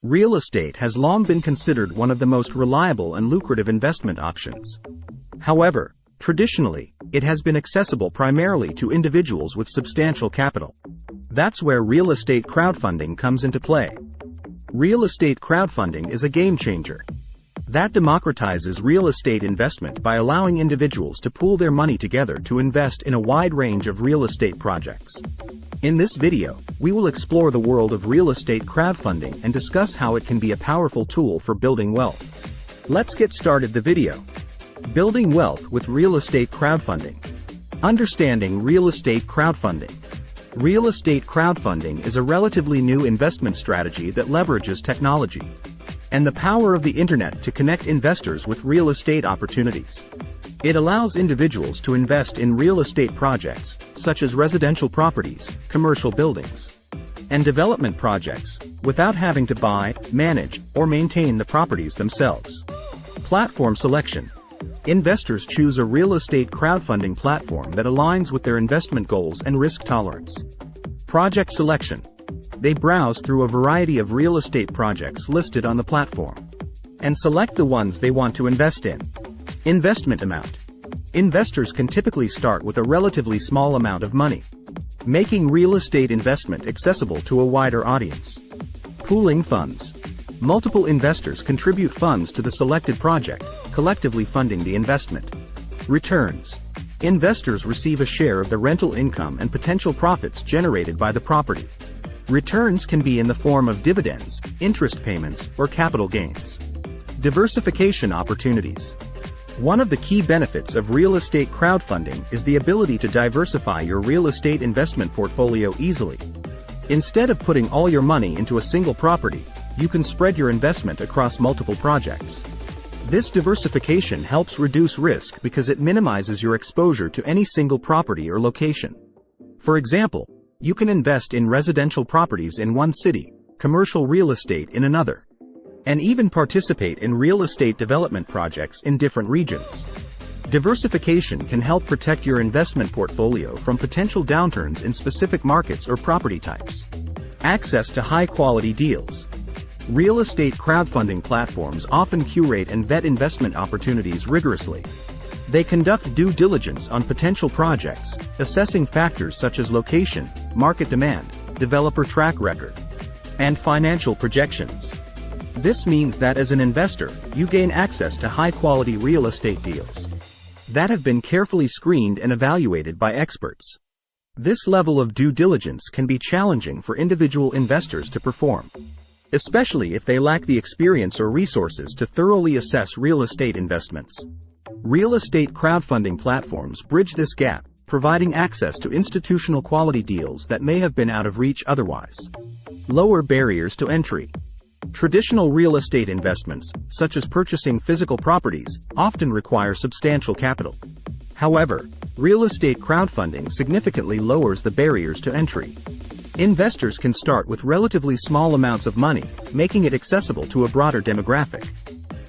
Real estate has long been considered one of the most reliable and lucrative investment options. However, traditionally, it has been accessible primarily to individuals with substantial capital. That's where real estate crowdfunding comes into play. Real estate crowdfunding is a game changer that democratizes real estate investment by allowing individuals to pool their money together to invest in a wide range of real estate projects. In this video, we will explore the world of real estate crowdfunding and discuss how it can be a powerful tool for building wealth. Let's get started the video. Building wealth with real estate crowdfunding. Understanding real estate crowdfunding. Real estate crowdfunding is a relatively new investment strategy that leverages technology and the power of the internet to connect investors with real estate opportunities. It allows individuals to invest in real estate projects, such as residential properties, commercial buildings, and development projects, without having to buy, manage, or maintain the properties themselves. Platform selection. Investors choose a real estate crowdfunding platform that aligns with their investment goals and risk tolerance. Project selection. They browse through a variety of real estate projects listed on the platform and select the ones they want to invest in. Investment amount. Investors can typically start with a relatively small amount of money, making real estate investment accessible to a wider audience. Pooling funds. Multiple investors contribute funds to the selected project, collectively funding the investment. Returns. Investors receive a share of the rental income and potential profits generated by the property. Returns can be in the form of dividends, interest payments, or capital gains. Diversification opportunities. One of the key benefits of real estate crowdfunding is the ability to diversify your real estate investment portfolio easily. Instead of putting all your money into a single property, you can spread your investment across multiple projects. This diversification helps reduce risk because it minimizes your exposure to any single property or location. For example, you can invest in residential properties in one city, commercial real estate in another, and even participate in real estate development projects in different regions. Diversification can help protect your investment portfolio from potential downturns in specific markets or property types. Access to high-quality deals. Real estate crowdfunding platforms often curate and vet investment opportunities rigorously. They conduct due diligence on potential projects, assessing factors such as location, market demand, developer track record, and financial projections. This means that as an investor, you gain access to high-quality real estate deals that have been carefully screened and evaluated by experts. This level of due diligence can be challenging for individual investors to perform, especially if they lack the experience or resources to thoroughly assess real estate investments. Real estate crowdfunding platforms bridge this gap, providing access to institutional quality deals that may have been out of reach otherwise. Lower barriers to entry. Traditional real estate investments, such as purchasing physical properties, often require substantial capital. However, real estate crowdfunding significantly lowers the barriers to entry. Investors can start with relatively small amounts of money, making it accessible to a broader demographic.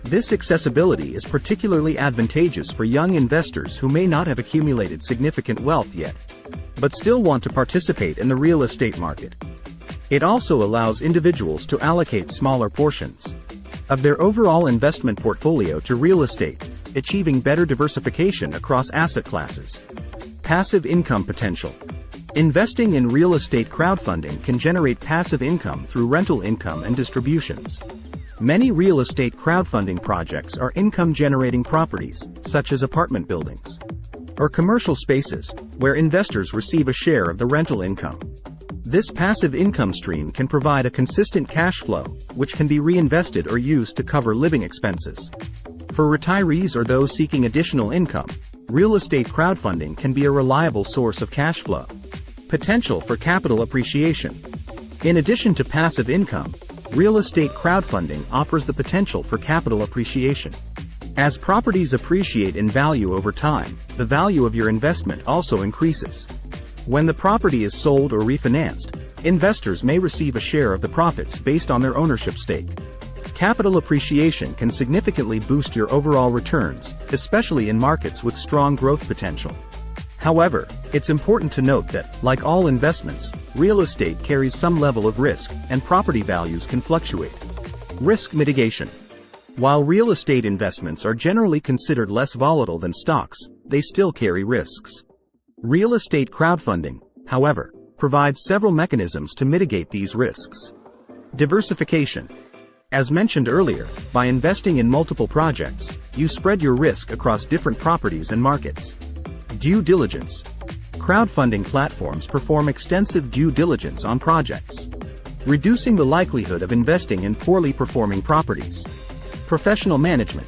This accessibility is particularly advantageous for young investors who may not have accumulated significant wealth yet, but still want to participate in the real estate market. It also allows individuals to allocate smaller portions of their overall investment portfolio to real estate, achieving better diversification across asset classes. Passive income potential. Investing in real estate crowdfunding can generate passive income through rental income and distributions. Many real estate crowdfunding projects are income-generating properties, such as apartment buildings or commercial spaces, where investors receive a share of the rental income. This passive income stream can provide a consistent cash flow, which can be reinvested or used to cover living expenses. For retirees or those seeking additional income, real estate crowdfunding can be a reliable source of cash flow. Potential for capital appreciation. In addition to passive income, real estate crowdfunding offers the potential for capital appreciation. As properties appreciate in value over time, the value of your investment also increases. When the property is sold or refinanced, investors may receive a share of the profits based on their ownership stake. Capital appreciation can significantly boost your overall returns, especially in markets with strong growth potential. However, it's important to note that, like all investments, real estate carries some level of risk, and property values can fluctuate. Risk mitigation. While real estate investments are generally considered less volatile than stocks, they still carry risks. Real estate crowdfunding, however, provides several mechanisms to mitigate these risks. Diversification. As mentioned earlier, by investing in multiple projects, you spread your risk across different properties and markets. Due diligence. Crowdfunding platforms perform extensive due diligence on projects, reducing the likelihood of investing in poorly performing properties. Professional management.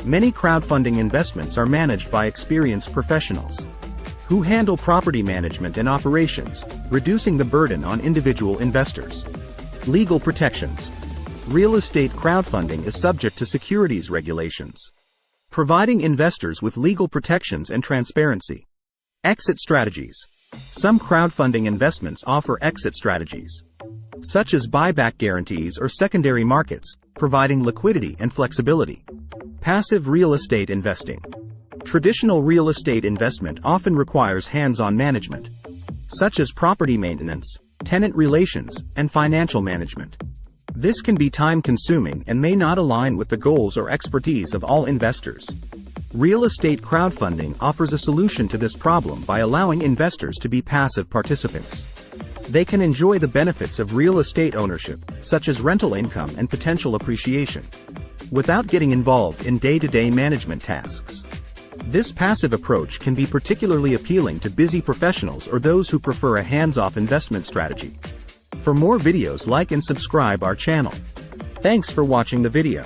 Many crowdfunding investments are managed by experienced professionals who handle property management and operations, reducing the burden on individual investors. Legal protections. Real estate crowdfunding is subject to securities regulations, providing investors with legal protections and transparency. Exit strategies. Some crowdfunding investments offer exit strategies, such as buyback guarantees or secondary markets, providing liquidity and flexibility. Passive real estate investing. Traditional real estate investment often requires hands-on management, such as property maintenance, tenant relations, and financial management. This can be time-consuming and may not align with the goals or expertise of all investors. Real estate crowdfunding offers a solution to this problem by allowing investors to be passive participants. They can enjoy the benefits of real estate ownership, such as rental income and potential appreciation, without getting involved in day-to-day management tasks. This passive approach can be particularly appealing to busy professionals or those who prefer a hands-off investment strategy. For more videos, like and subscribe our channel. Thanks for watching the video.